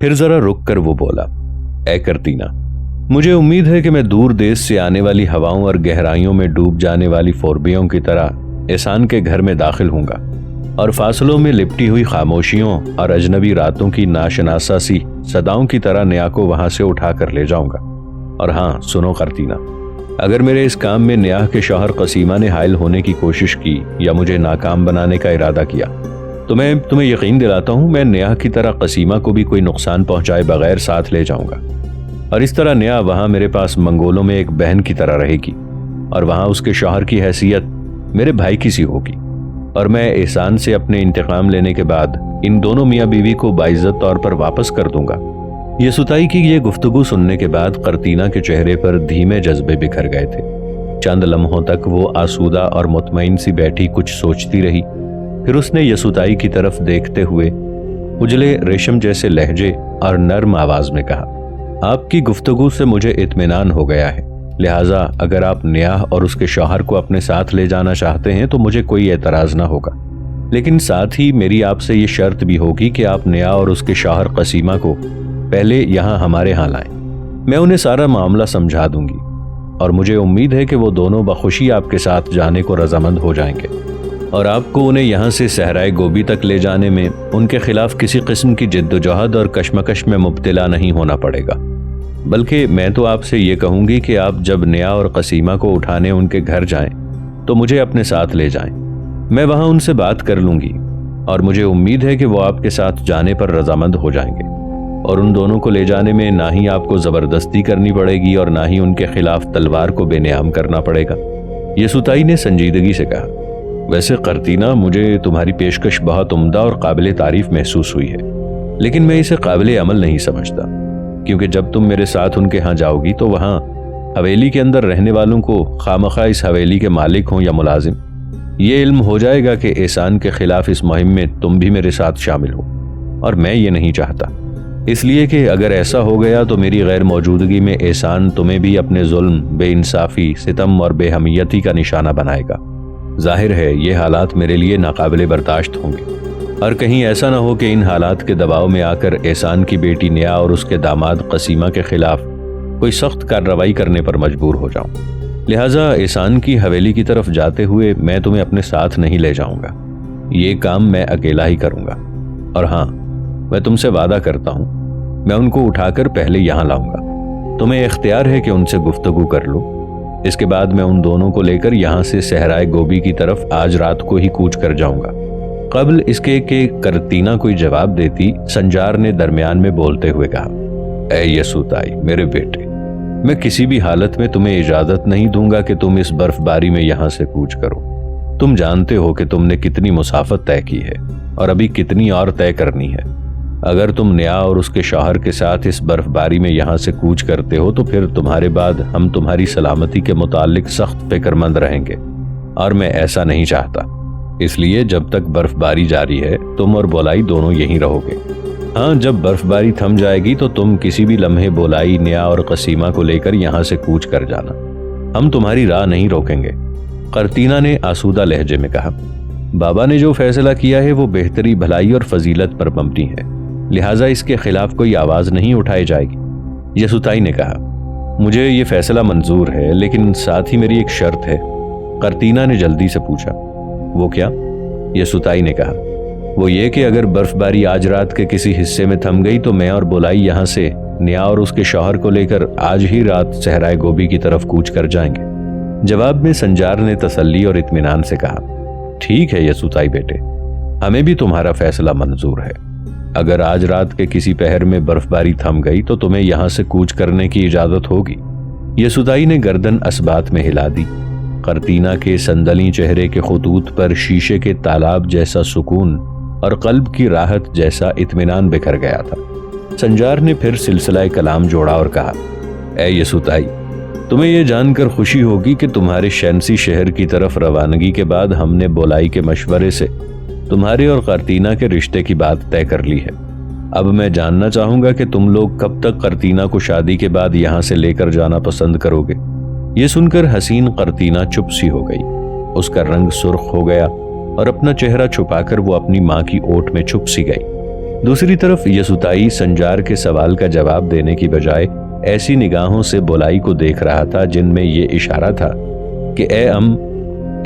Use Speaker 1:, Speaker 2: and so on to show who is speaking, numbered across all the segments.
Speaker 1: फिर जरा रुक कर वो बोला, ऐ करतीना, मुझे उम्मीद है कि मैं दूर देश से आने वाली हवाओं और गहराइयों में डूब जाने वाली फोरबियों की तरह एहसान के घर में दाखिल हूंगा और फासलों में लिपटी हुई खामोशियों और अजनबी रातों की नाशनासा सी सदाओं की तरह नया को वहां से उठा कर ले जाऊंगा। और हाँ सुनो करतीना, अगर मेरे इस काम में न्याह के शौहर कसीमा ने हायल होने की कोशिश की या मुझे नाकाम बनाने का इरादा किया तो मैं तुम्हें यकीन दिलाता हूँ मैं न्याह की तरह कसीमा को भी कोई नुकसान पहुंचाए बगैर साथ ले जाऊंगा। और इस तरह न्याह वहां मेरे पास मंगोलों में एक बहन की तरह रहेगी और वहां उसके शौहर की हैसियत मेरे भाई की सी होगी। और मैं एहसान से अपने इंतकाम लेने के बाद इन दोनों मियाँ बीवी को बाइज्जत तौर पर वापस कर दूंगा। यसुताई की ये गुफ्तगू सुनने के बाद करतीना के चेहरे पर धीमे जज्बे बिखर गए थे। चंद लम्हों तक वो आसूदा और मुतमईन सी बैठी कुछ सोचती रही। फिर उसने यसुताई की तरफ देखते हुए उजले रेशम जैसे लहजे और नर्म आवाज में कहा, आपकी गुफ्तगू से मुझे इत्मीनान हो गया है, लिहाजा अगर आप न्याह और उसके शौहर को अपने साथ ले जाना चाहते हैं तो मुझे कोई एतराज ना होगा, लेकिन साथ ही मेरी आपसे ये शर्त भी होगी कि आप न्याह और उसके शौहर कसीमा को पहले यहाँ हमारे यहाँ लाएं। मैं उन्हें सारा मामला समझा दूंगी और मुझे उम्मीद है कि वो दोनों बखुशी आपके साथ जाने को रजामंद हो जाएंगे और आपको उन्हें यहाँ से सहराए गोबी तक ले जाने में उनके खिलाफ किसी किस्म की जिद्दोजहद और कशमकश में मुब्तला नहीं होना पड़ेगा। बल्कि मैं तो आपसे ये कहूँगी कि आप जब न्याह और कसीमा को उठाने उनके घर जाएं तो मुझे अपने साथ ले जाएं। मैं वहाँ उनसे बात कर लूँगी और मुझे उम्मीद है कि वो आपके साथ जाने पर रजामंद हो जाएंगे और उन दोनों को ले जाने में ना ही आपको ज़बरदस्ती करनी पड़ेगी और ना ही उनके खिलाफ तलवार को बेनियाम करना पड़ेगा। यसुताई ने संजीदगी से कहा, वैसे करतीना, मुझे तुम्हारी पेशकश बहुत उम्दा और काबिल तारीफ महसूस हुई है, लेकिन मैं इसे काबिल अमल नहीं समझता, क्योंकि जब तुम मेरे साथ उनके यहाँ जाओगी तो वहाँ हवेली के अंदर रहने वालों को खामखा इस हवेली के मालिक हों या मुलाजिम, ये इल्म हो जाएगा कि एहसान के खिलाफ इस मुहिम में तुम भी मेरे साथ शामिल हो, और मैं ये नहीं चाहता। इसलिए कि अगर ऐसा हो गया तो मेरी गैर मौजूदगी में एहसान तुम्हें भी अपने जुल्म, बेइंसाफी, सितम और बेहमियती का निशाना बनाएगा। जाहिर है ये हालात मेरे लिए नाकाबिले बर्दाश्त होंगे और कहीं ऐसा ना हो कि इन हालात के दबाव में आकर एहसान की बेटी न्याह और उसके दामाद कसीमा के खिलाफ कोई सख्त कार्रवाई करने पर मजबूर हो जाऊं। लिहाजा एहसान की हवेली की तरफ जाते हुए मैं तुम्हें अपने साथ नहीं ले जाऊंगा, ये काम मैं अकेला ही करूंगा। और हाँ, मैं तुमसे वादा करता हूं मैं उनको उठाकर पहले यहाँ लाऊंगा। तुम्हें इख्तियार है कि उनसे गुफ्तगू कर लो। इसके बाद मैं उन दोनों को लेकर यहाँ से सहराए गोबी की तरफ आज रात को ही कूच कर जाऊंगा। कबल इसके कि करतीना कोई जवाब देती, संजार ने दरमियान में बोलते हुए कहा, ऐ यसुताई मेरे बेटे, मैं किसी भी हालत में तुम्हें इजाजत नहीं दूंगा कि तुम इस बर्फबारी में यहाँ से कूच करो। तुम जानते हो कि तुमने कितनी मुसाफत तय की है और अभी कितनी और तय करनी है। अगर तुम न्याह और उसके शौहर के साथ इस बर्फबारी में यहाँ से कूच करते हो तो फिर तुम्हारे बाद हम तुम्हारी सलामती के मुतालिक सख्त फिक्रमंद रहेंगे, और मैं ऐसा नहीं चाहता। इसलिए जब तक बर्फबारी जारी है तुम और बोलाई दोनों यहीं रहोगे। हाँ, जब बर्फबारी थम जाएगी तो तुम किसी भी लम्हे बोलाई, न्याह और कसीमा को लेकर यहाँ से कूच कर जाना। हम तुम्हारी राह नहीं रोकेंगे। करतीना ने आसूदा लहजे में कहा, बाबा ने जो फैसला किया है वो बेहतरी, भलाई और फजीलत पर मबनी है, लिहाजा इसके खिलाफ कोई आवाज नहीं उठाई जाएगी। यसुताई ने कहा, मुझे ये फैसला मंजूर है, लेकिन साथ ही मेरी एक शर्त है। करतीना ने जल्दी से पूछा, वो क्या? यसुताई ने कहा, वो ये कि अगर बर्फबारी आज रात के किसी हिस्से में थम गई तो मैं और बोलाई यहाँ से न्याह और उसके शौहर को लेकर आज ही रात सहराए गोबी की तरफ कूच कर जाएंगे। जवाब में संजार ने तसल्ली और इत्मीनान से कहा, ठीक है यसुताई बेटे, हमें भी तुम्हारा फैसला मंजूर है। अगर आज रात के किसी पहर में बर्फबारी थम गई तो तुम्हें यहाँ से कूच करने की इजाजत होगी। यसुताई ने गर्दन असबात में हिला दी। करतीना के संदली चेहरे के खुतूत पर शीशे के तालाब जैसा सुकून और कल्ब की राहत जैसा इत्मीनान बिखर गया था। संजार ने फिर सिलसिला कलाम जोड़ा और कहा, ऐ यसुताई, तुम्हें यह जानकर खुशी होगी कि तुम्हारे शैनसी शहर की तरफ रवानगी के बाद हमने बोलाई के मशवरे से तुम्हारे और करतीना के रिश्ते की बात तय कर ली है। अब मैं जानना चाहूंगा कि तुम लोग कब तक करतीना को शादी के बाद यहाँ से लेकर जाना पसंद करोगे। ये सुनकर हसीन करतीना चुप सी हो गई। उसका रंग सुर्ख हो गया और अपना चेहरा छुपाकर वो अपनी माँ की ओट में छुप सी गई। दूसरी तरफ यसुताई संजार के सवाल का जवाब देने की बजाय ऐसी निगाहों से बोलाई को देख रहा था जिनमें ये इशारा था कि ए अम,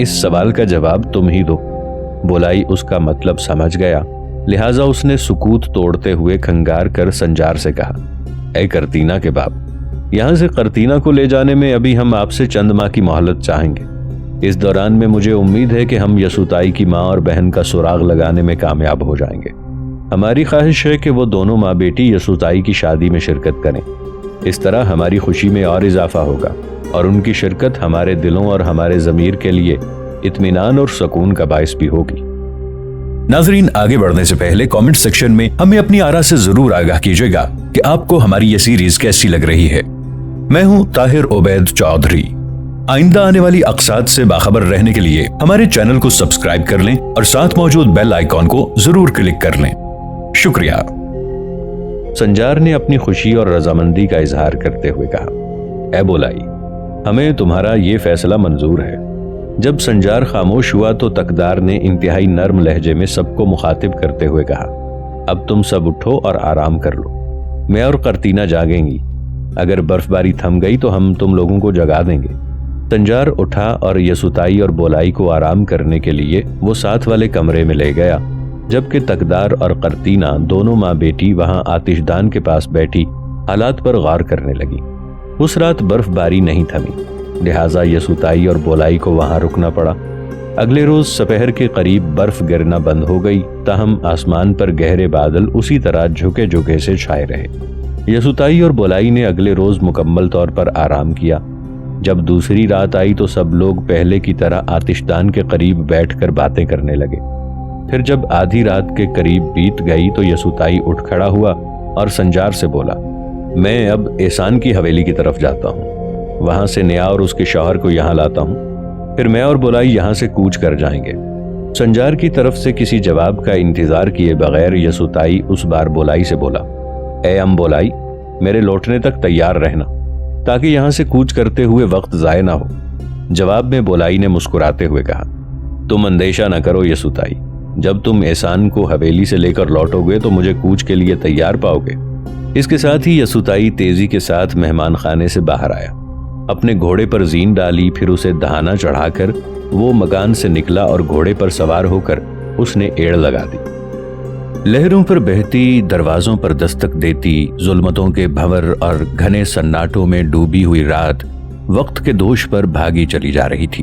Speaker 1: इस सवाल का जवाब तुम ही दो। बोलाई उसका मतलब समझ गया, लिहाजा उसने सुकूत तोड़ते हुए खंगार कर संजार से कहा, ए करतीना के बाप, यहां से करतीना को ले जाने में अभी हम आपसे चंद माह की मोहलत चाहेंगे। इस दौरान में मुझे उम्मीद है कि हम यसुताई की माँ और बहन का सुराग लगाने में कामयाब हो जाएंगे। हमारी ख्वाहिश है कि वो दोनों माँ बेटी यसुताई की शादी में शिरकत करें। इस तरह हमारी खुशी में और इजाफा होगा और उनकी शिरकत हमारे दिलों और हमारे ज़मीर के लिए इत्मीनान और सुकून का बाइस भी होगी।
Speaker 2: नाजरीन, आगे बढ़ने से पहले कमेंट सेक्शन में हमें अपनी आरा से जरूर आगाह कीजिएगा कि आपको हमारी ये सीरीज कैसी लग रही है। मैं हूं ताहिर उबैद चौधरी। आइंदा आने वाली अक़साद से बाखबर रहने के लिए हमारे चैनल को सब्सक्राइब कर लें और साथ मौजूद बेल आइकॉन को जरूर क्लिक कर लें। शुक्रिया।
Speaker 1: संजार ने अपनी खुशी और रजामंदी का इजहार करते हुए कहा, ए बोलाई, हमें तुम्हारा ये फैसला मंजूर है। जब संजार खामोश हुआ तो तकदार ने इंतहाई नर्म लहजे में सबको मुखातिब करते हुए कहा, अब तुम सब उठो और आराम कर लो। मैं और करतीना जागेंगी। अगर बर्फबारी थम गई तो हम तुम लोगों को जगा देंगे। संजार उठा और यसुताई और बोलाई को आराम करने के लिए वो साथ वाले कमरे में ले गया, जबकि तकदार और करतीना दोनों माँ बेटी वहां आतिशदान के पास बैठी हालात पर गौर करने लगी। उस रात बर्फबारी नहीं थमी, लिहाजा यसुताई और बोलाई को वहां रुकना पड़ा। अगले रोज सपहर के करीब बर्फ गिरना बंद हो गई, ताहम आसमान पर गहरे बादल उसी तरह झुके झुके से छाए रहे। यसुताई और बोलाई ने अगले रोज मुकम्मल तौर पर आराम किया। जब दूसरी रात आई तो सब लोग पहले की तरह आतिशदान के करीब बैठकर बातें करने लगे। फिर जब आधी रात के करीब बीत गई तो यसुताई उठ खड़ा हुआ और संजार से बोला, मैं अब एहसान की हवेली की तरफ जाता हूँ। वहां से निया और उसके शौहर को यहाँ लाता हूँ। फिर मैं और बोलाई यहाँ से कूच कर जाएंगे। संजार की तरफ से किसी जवाब का इंतजार किए बगैर यसुताई उस बार बोलाई से बोला, ए अम बोलाई, मेरे लौटने तक तैयार रहना ताकि यहाँ से कूच करते हुए वक्त ज़ाय ना हो। जवाब में बोलाई ने मुस्कुराते हुए कहा, तुम अंदेशा न करो यसुताई, जब तुम एहसान को हवेली से लेकर लौटोगे तो मुझे कूच के लिए तैयार पाओगे। इसके साथ ही यसुताई तेजी के साथ मेहमान खाने से बाहर आया, अपने घोड़े पर जीन डाली, फिर उसे दहाना चढ़ाकर वो मकान से निकला और घोड़े पर सवार होकर उसने एड़ लगा दी। लहरों पर बहती, दरवाजों पर दस्तक देती, जुल्मतों के भंवर और घने सन्नाटों में डूबी हुई रात वक्त के दोष पर भागी चली जा रही थी।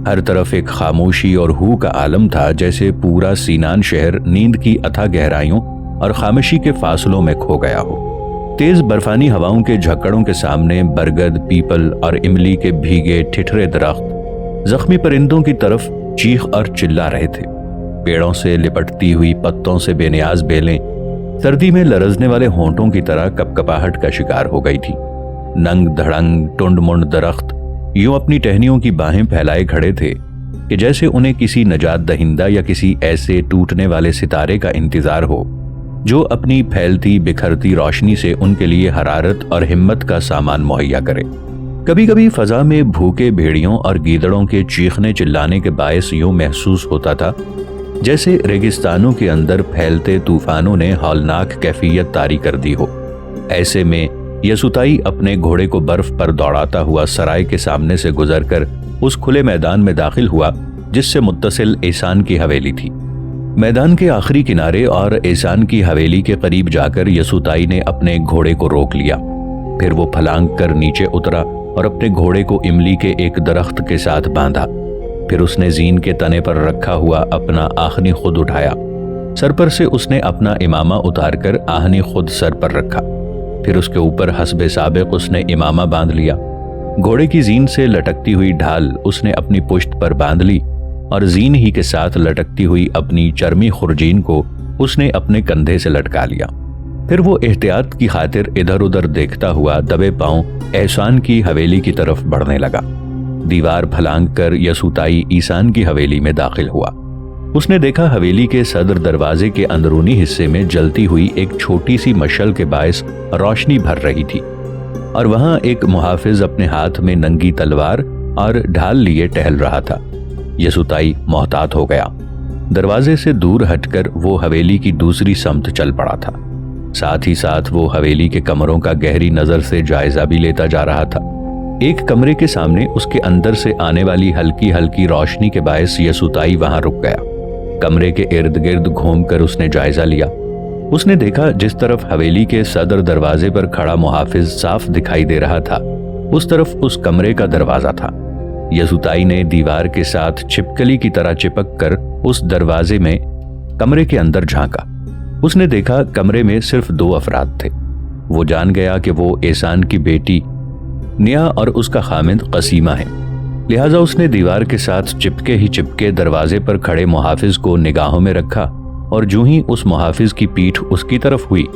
Speaker 1: हर तरफ एक खामोशी और हू का आलम था, जैसे पूरा सीनान शहर नींद की अथाह गहराइयों और खामोशी के फासलों में खो गया हो। तेज बर्फानी हवाओं के झक्कड़ों के सामने बरगद, पीपल और इमली के भीगे ठिठुरे दरख्त जख्मी परिंदों की तरफ चीख और चिल्ला रहे थे। पेड़ों से लिपटती हुई पत्तों से बेनियाज बेलें सर्दी में लरजने वाले होंठों की तरह कपकपाहट का शिकार हो गई थी। नंग धड़ंग टुंड मुंड दरख्त यूं अपनी टहनियों की बाहें फैलाए खड़े थे कि जैसे उन्हें किसी नजात दहिंदा या किसी ऐसे टूटने वाले सितारे का इंतजार हो जो अपनी फैलती बिखरती रोशनी से उनके लिए हरारत और हिम्मत का सामान मुहैया करे। कभी कभी फजा में भूखे भेड़ियों और गीदड़ों के चीखने चिल्लाने के बायस यूं महसूस होता था जैसे रेगिस्तानों के अंदर फैलते तूफानों ने हौलनाक कैफियत तारी कर दी हो। ऐसे में यसुताई अपने घोड़े को बर्फ पर दौड़ाता हुआ सराय के सामने से गुजरकर उस खुले मैदान में दाखिल हुआ जिससे मुत्तसिल एहसान की हवेली थी। मैदान के आखिरी किनारे और एहसान की हवेली के करीब जाकर यसुताई ने अपने घोड़े को रोक लिया। फिर वो फलांग कर नीचे उतरा और अपने घोड़े को इमली के एक दरख्त के साथ बांधा। फिर उसने जीन के तने पर रखा हुआ अपना आखनी खुद उठाया। सर पर से उसने अपना इमामा उतारकर आहनी खुद सर पर रखा। फिर उसके ऊपर हस्बे साबिक उसने इमामा बांध लिया। घोड़े की जीन से लटकती हुई ढाल उसने अपनी पुश्त पर बांध ली और जीन ही के साथ लटकती हुई अपनी चर्मी खुरजीन को उसने अपने कंधे से लटका लिया। फिर वो एहतियात की खातिर इधर उधर देखता हुआ दबे पांव एहसान की हवेली की तरफ बढ़ने लगा। दीवार फलांग कर यसुताई ईसान की हवेली में दाखिल हुआ। उसने देखा हवेली के सदर दरवाजे के अंदरूनी हिस्से में जलती हुई एक छोटी सी मशल के बायस रोशनी भर रही थी और वहां एक मुहाफिज अपने हाथ में नंगी तलवार और ढाल लिए टहल रहा था। यसुताई मोहतात हो गया। दरवाजे से दूर हटकर वो हवेली की दूसरी समत चल पड़ा था। साथ ही साथ वो हवेली के कमरों का गहरी नजर से जायजा भी लेता जा रहा था। एक कमरे के सामने उसके अंदर से आने वाली हल्की हल्की रोशनी के बायस यसुताई वहां रुक गया। कमरे के इर्द गिर्द घूमकर उसने जायजा लिया। उसने देखा जिस तरफ हवेली के सदर दरवाजे पर खड़ा मुहाफिज साफ दिखाई दे रहा था, उस तरफ उस कमरे का दरवाजा था। यसुताई ने दीवार के साथ छिपकली की तरह चिपक कर उस दरवाजे में कमरे के अंदर झांका। उसने देखा कमरे में सिर्फ 2 अफराद थे। वो जान गया कि वो एहसान की बेटी निया और उसका खामिद कसीमा है। लिहाजा उसने दीवार के साथ चिपके ही चिपके दरवाजे पर खड़े मुहाफिज को निगाहों में रखा और जो ही उस मुहाफिज की पीठ उसकी तरफ हुई,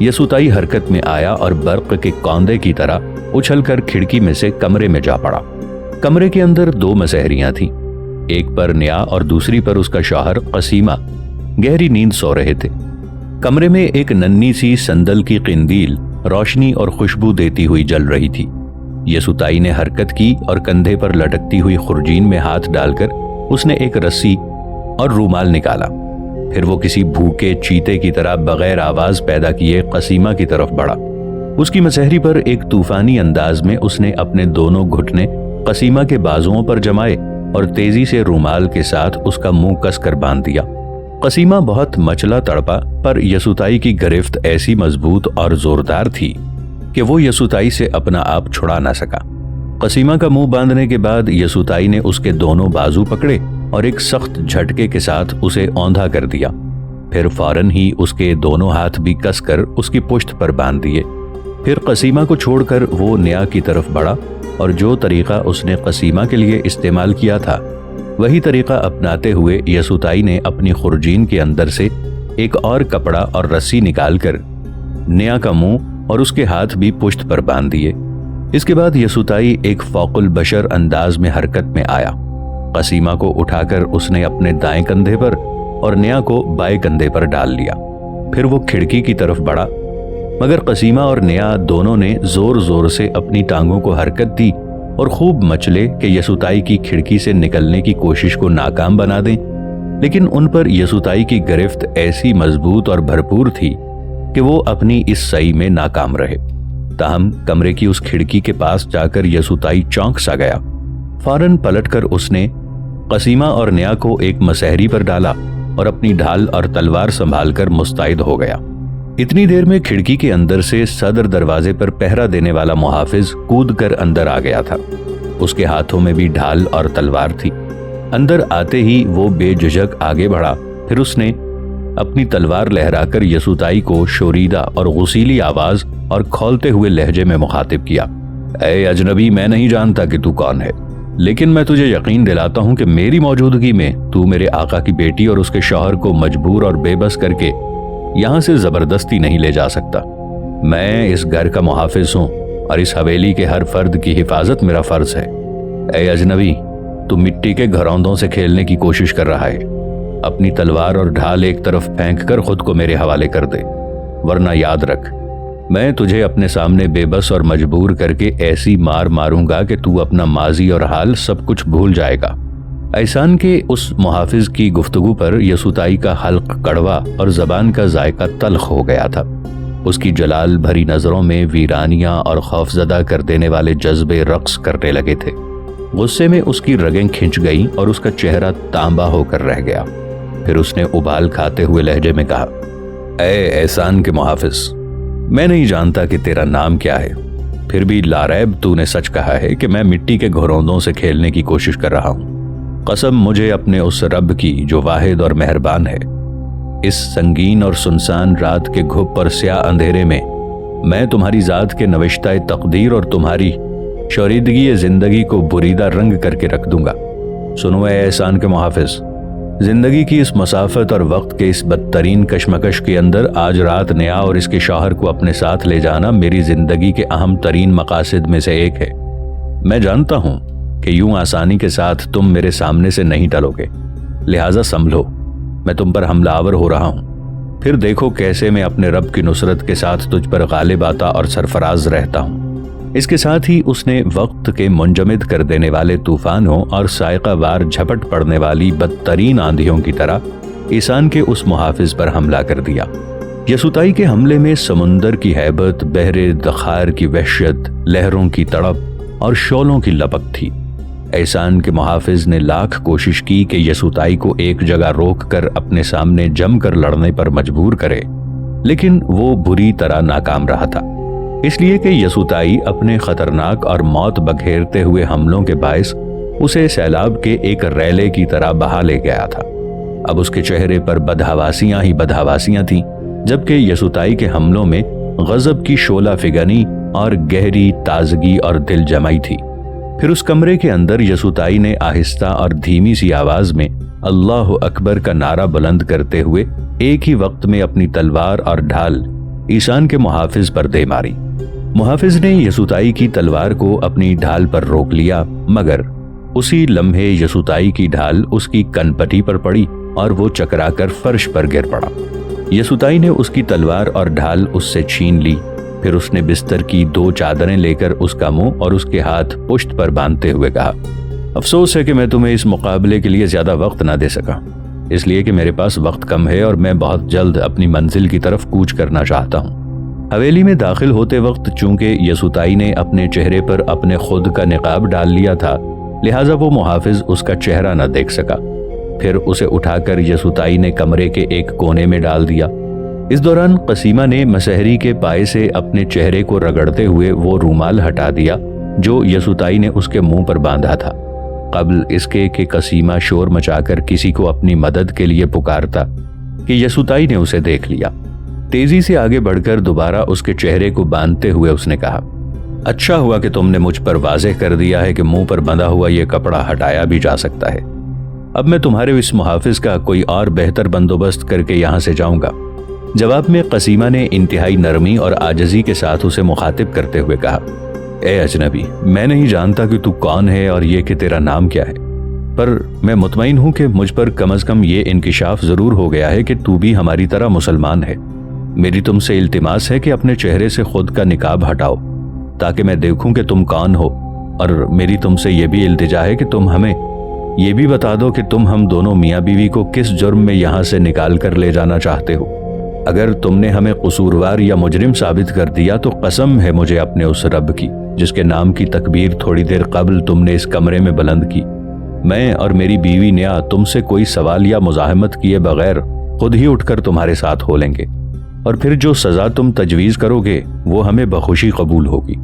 Speaker 1: यसुताई हरकत में आया और बर्क के कौंदे की तरह उछलकर खिड़की में से कमरे में जा पड़ा। कमरे के अंदर 2 मसहरियां थीं। एक पर निया और दूसरी पर उसका शौहर कसीमा गहरी नींद सो रहे थे। कमरे में एक नन्ही सी संदल की किंदील रोशनी और खुशबू देती हुई जल रही थी। यसुताई ने हरकत की और कंधे पर लटकती हुई खुरजीन में हाथ डालकर उसने एक रस्सी और रूमाल निकाला। फिर वो किसी भूखे चीते की तरह बगैर आवाज पैदा किए कसीमा की तरफ बढ़ा। उसकी मसहरी पर एक तूफानी अंदाज में उसने अपने दोनों घुटने कसीमा के बाजुओं पर जमाए और तेजी से रूमाल के साथ उसका मुंह कसकर बांध दिया। कसीमा बहुत मचला तड़पा, पर यसुताई की गिरफ्त ऐसी मजबूत और जोरदार थी कि वो यसुताई से अपना आप छुड़ा ना सका। कसीमा का मुंह बांधने के बाद यसुताई ने उसके दोनों बाजू पकड़े और एक सख्त झटके के साथ उसे औंधा कर दिया। फिर फौरन ही उसके दोनों हाथ भी कसकर उसकी पुश्त पर बांध दिए। फिर कसीमा को छोड़कर वो निया की तरफ बढ़ा और जो तरीका उसने कसीमा के लिए इस्तेमाल किया था, वही तरीका अपनाते हुए यसुताई ने अपनी खुरजीन के अंदर से एक और कपड़ा और रस्सी निकालकर निया का मुंह और उसके हाथ भी पुश्त पर बांध दिए। इसके बाद यसुताई एक फौकुल बशर अंदाज में हरकत में आया। कसीमा को उठाकर उसने अपने दाएं कंधे पर और निया को बाएं कंधे पर डाल लिया। फिर वो खिड़की की तरफ बढ़ा, मगर कसीमा और निया दोनों ने जोर जोर से अपनी टांगों को हरकत दी और खूब मचले कि यसुताई की खिड़की से निकलने की कोशिश को नाकाम बना दें। लेकिन उन पर यसुताई की गिरफ्त ऐसी मजबूत और भरपूर थी कि वो अपनी इस सही में नाकाम रहे। ताहम कमरे की उस खिड़की के पास जाकर यसुताई चौंक सा गया। फौरन पलटकर उसने कसीमा और निया को एक मसहरी पर डाला और अपनी ढाल और तलवार संभालकर मुस्तैद हो गया। इतनी देर में खिड़की के अंदर से सदर दरवाजे पर पहरा देने वाला मुहाफिज कूदकर अंदर आ गया था। उसके हाथों में भी ढाल और तलवार थी। अंदर आते ही वो बेझिझक आगे बढ़ा। फिर उसने अपनी तलवार लहराकर यसुताई को शोरीदा और गुसीली आवाज और खौलते हुए लहजे में मुखातिब किया। ऐ अजनबी, मैं नहीं जानता कि तू कौन है, लेकिन मैं तुझे यकीन दिलाता हूं कि मेरी मौजूदगी में तू मेरे आका की बेटी और उसके शौहर को मजबूर और बेबस करके यहां से जबरदस्ती नहीं ले जा सकता। मैं इस घर का मुहाफिज हूं और इस हवेली के हर फर्द की हिफाजत मेरा फर्ज है। ऐ अजनबी, तू मिट्टी के घरौंदों से खेलने की कोशिश कर रहा है। अपनी तलवार और ढाल एक तरफ फेंक कर खुद को मेरे हवाले कर दे, वरना याद रख, मैं तुझे अपने सामने बेबस और मजबूर करके ऐसी मार मारूंगा कि तू अपना माजी और हाल सब कुछ भूल जाएगा। एहसान के उस मुहाफिज की गुफ्तगू पर यसुताई का हल्क कड़वा और जबान का जायका तल्ख हो गया था। उसकी जलाल भरी नजरों में वीरानियां और खौफजदा कर देने वाले जज्बे रक्स करने लगे थे। गुस्से में उसकी रगें खिंच गईं और उसका चेहरा तांबा होकर रह गया। फिर उसने उबाल खाते हुए लहजे में कहा, ऐ एहसान के मुहाफिज, मैं नहीं जानता कि तेरा नाम क्या है, फिर भी लारैब तूने सच कहा है कि मैं मिट्टी के घरौंदों से खेलने की कोशिश कर रहा हूं। कसम मुझे अपने उस रब की जो वाहिद और मेहरबान है, इस संगीन और सुनसान रात के घुप पर स्याह अंधेरे में मैं तुम्हारी जात के नविश्ता तकदीर और तुम्हारी शोरीदगी जिंदगी को बुरीदा रंग करके रख दूंगा। सुनो ऐ एहसान के मुहाफिज, जिंदगी की इस मसाफत और वक्त के इस बदतरीन कशमकश के अंदर आज रात निया और इसके शौहर को अपने साथ ले जाना मेरी जिंदगी के अहम तरीन मकासद में से एक है। मैं जानता हूं कि यूं आसानी के साथ तुम मेरे सामने से नहीं टलोगे, लिहाजा संभलो, मैं तुम पर हमलावर हो रहा हूं। फिर देखो कैसे मैं अपने रब की नुसरत के साथ तुझ पर गालिब आता और सरफराज रहता हूं। اس کے ساتھ ہی اس نے وقت کے منجمد کر دینے والے طوفانوں اور سائقہ وار جھپٹ پڑنے والی بدترین آندھیوں کی طرح ایسان کے اس محافظ پر حملہ کر دیا۔ یسوتائی کے حملے میں سمندر کی ہیبت، بحر دخار کی وحشت، لہروں کی تڑپ اور شعلوں کی لپک تھی۔ ایسان کے محافظ نے لاکھ کوشش کی کہ یسوتائی کو ایک جگہ روک کر اپنے سامنے جم کر لڑنے پر مجبور کرے، لیکن وہ بری طرح ناکام رہا تھا، اس لیے کہ یسوتائی اپنے خطرناک اور موت بگھیرتے ہوئے حملوں کے باعث اسے سیلاب کے ایک ریلے کی طرح بہا لے گیا تھا۔ اب اس کے چہرے پر بدحواسیاں ہی بدحواسیاں تھیں، جبکہ یسوتائی کے حملوں میں غضب کی شعلہ فگنی اور گہری تازگی اور دل جمعی تھی۔ پھر اس کمرے کے اندر یسوتائی نے آہستہ اور دھیمی سی آواز میں اللہ اکبر کا نعرہ بلند کرتے ہوئے ایک ہی وقت میں اپنی تلوار اور ڈھال ایسان کے محافظ پر دے ماری۔ محافظ نے یسوتائی کی تلوار کو اپنی ڈھال پر روک لیا، مگر اسی لمحے یسوتائی کی ڈھال اس کی کن پٹی پر پڑی اور وہ چکرا کر فرش پر گر پڑا۔ یسوتائی نے اس کی تلوار اور ڈھال اس سے چھین لی، پھر اس نے بستر کی 2 چادریں لے کر اس کا منہ اور اس کے ہاتھ پشت پر باندھتے ہوئے کہا، افسوس ہے کہ میں تمہیں اس مقابلے کے لیے زیادہ وقت نہ دے سکا، اس لیے کہ میرے پاس وقت کم ہے اور میں بہت جلد اپنی منزل کی طرف کوچ کرنا چاہتا ہوں۔ حویلی میں داخل ہوتے وقت چونکہ یسوتائی نے اپنے چہرے پر اپنے خود کا نقاب ڈال لیا تھا، لہٰذا وہ محافظ اس کا چہرہ نہ دیکھ سکا۔ پھر اسے اٹھا کر یسوتائی نے کمرے کے ایک کونے میں ڈال دیا۔ اس دوران قسیمہ نے مسحری کے پائے سے اپنے چہرے کو رگڑتے ہوئے وہ رومال ہٹا دیا جو یسوتائی نے اس کے منہ پر باندھا تھا، قبل اس کے کہ قسیمہ شور مچا کر کسی کو اپنی مدد کے لیے پکارتا کہ یسوتائی نے اسے دیکھ لیا۔ تیزی سے آگے بڑھ کر دوبارہ اس کے چہرے کو باندھتے ہوئے اس نے کہا، اچھا ہوا کہ تم نے مجھ پر واضح کر دیا ہے کہ منہ پر بندھا ہوا یہ کپڑا ہٹایا بھی جا سکتا ہے۔ اب میں تمہارے اس محافظ کا کوئی اور بہتر بندوبست کر کے یہاں سے جاؤں گا۔ جواب میں قسیمہ نے انتہائی نرمی اور عاجزی کے ساتھ اسے مخاطب کرتے ہوئے کہا، اے اجنبی، میں نہیں جانتا کہ تو کون ہے اور یہ کہ تیرا نام کیا ہے، پر میں مطمئن ہوں کہ مجھ پر کم از کم یہ انکشاف ضرور ہو گیا ہے کہ تو بھی ہماری طرح مسلمان ہے۔ میری تم سے التماس ہے کہ اپنے چہرے سے خود کا نقاب ہٹاؤ تاکہ میں دیکھوں کہ تم کون ہو، اور میری تم سے یہ بھی التجا ہے کہ تم ہمیں یہ بھی بتا دو کہ تم ہم دونوں میاں بیوی کو کس جرم میں یہاں سے نکال کر لے جانا چاہتے ہو۔ اگر تم نے ہمیں قصوروار یا مجرم ثابت کر دیا تو قسم ہے مجھے اپنے اس رب کی جس کے نام کی تکبیر تھوڑی دیر قبل تم نے اس کمرے میں بلند کی، میں اور میری بیوی نیا تم سے کوئی سوال یا مزاحمت کیے بغیر خود ہی اٹھ کر تمہارے ساتھ ہو لیں گے، اور پھر جو سزا تم تجویز کرو گے وہ ہمیں بخوشی قبول ہوگی،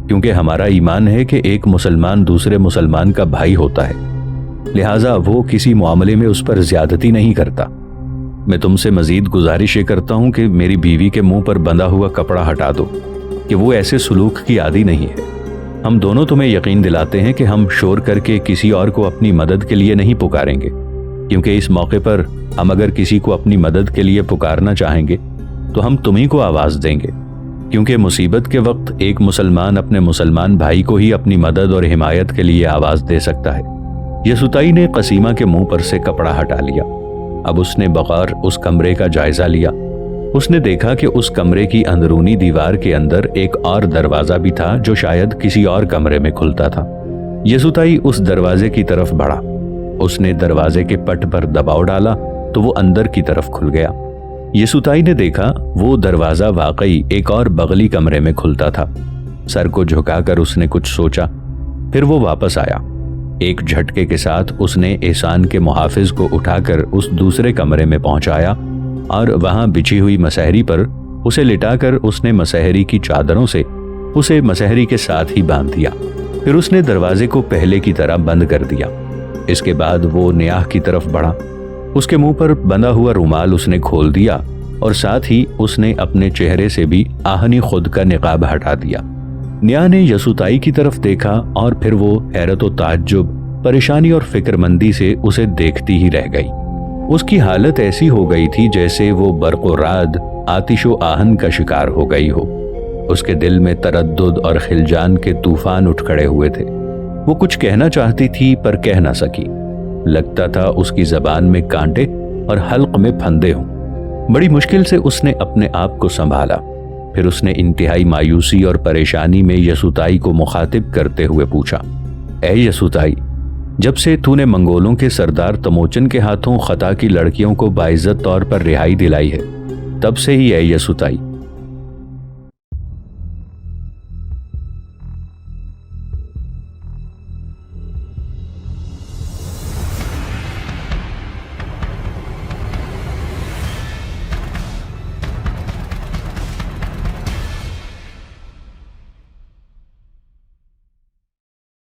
Speaker 1: کیونکہ ہمارا ایمان ہے کہ ایک مسلمان دوسرے مسلمان کا بھائی ہوتا ہے، لہٰذا وہ کسی معاملے میں اس پر زیادتی نہیں کرتا۔ میں تم سے مزید گزارش یہ کرتا ہوں کہ میری بیوی کے منہ پر بندھا ہوا کپڑا ہٹا دو کہ وہ ایسے سلوک کی عادی نہیں ہے۔ ہم دونوں تمہیں یقین دلاتے ہیں کہ ہم شور کر کے کسی اور کو اپنی مدد کے لیے نہیں پکاریں گے، کیونکہ اس موقع پر ہم اگر کسی کو اپنی مدد کے لیے پکارنا چاہیں گے تو ہم تمہیں کو آواز دیں گے، کیونکہ مصیبت کے وقت ایک مسلمان اپنے مسلمان بھائی کو ہی اپنی مدد اور حمایت کے لیے آواز دے سکتا ہے۔ یسوتائی نے قسیمہ کے منہ پر سے کپڑا ہٹا لیا۔ اب اس نے بغور اس کمرے کا جائزہ لیا۔ اس نے دیکھا کہ اس کمرے کی اندرونی دیوار کے اندر ایک اور دروازہ بھی تھا جو شاید کسی اور کمرے میں کھلتا تھا۔ یسوتائی اس دروازے کی طرف بڑھا۔ اس نے دروازے کے پٹ پر دباؤ ڈالا تو وہ اندر کی طرف کھل گیا۔ یسوتائی نے دیکھا وہ دروازہ واقعی ایک اور بغلی کمرے میں کھلتا تھا۔ سر کو جھکا کر اس نے کچھ سوچا، پھر وہ واپس آیا۔ ایک جھٹکے کے ساتھ اس نے احسان کے محافظ کو اٹھا کر اس دوسرے کمرے میں پہنچایا اور وہاں بچھی ہوئی مسحری پر اسے لٹا کر اس نے مسحری کی چادروں سے اسے مسحری کے ساتھ ہی باندھ دیا۔ پھر اس نے دروازے کو پہلے کی طرح بند کر دیا۔ اس کے بعد وہ نیاح کی طرف بڑھا۔ اس کے منہ پر بندھا ہوا رومال اس نے کھول دیا اور ساتھ ہی اس نے اپنے چہرے سے بھی آہنی خود کا نقاب ہٹا دیا۔ نیاح نے یسوتائی کی طرف دیکھا اور پھر وہ حیرت و تعجب، پریشانی اور فکر مندی سے اسے دیکھتی ہی رہ گئی۔ اس کی حالت ایسی ہو گئی تھی جیسے وہ برق و رعد، آتش و آہن کا شکار ہو گئی ہو۔ اس کے دل میں تردد اور خلجان کے طوفان اٹھ کھڑے ہوئے تھے۔ وہ کچھ کہنا چاہتی تھی پر کہہ نہ سکی۔ لگتا تھا اس کی زبان میں کانٹے اور حلق میں پھندے ہوں۔ بڑی مشکل سے اس نے اپنے آپ کو سنبھالا۔ پھر اس نے انتہائی مایوسی اور پریشانی میں یسوتائی کو مخاطب کرتے ہوئے پوچھا، اے یسوتائی، جب سے تو نے منگولوں کے سردار تموچن کے ہاتھوں خطا کی لڑکیوں کو باعزت طور پر رہائی دلائی ہے، تب سے ہی اے یسوتائی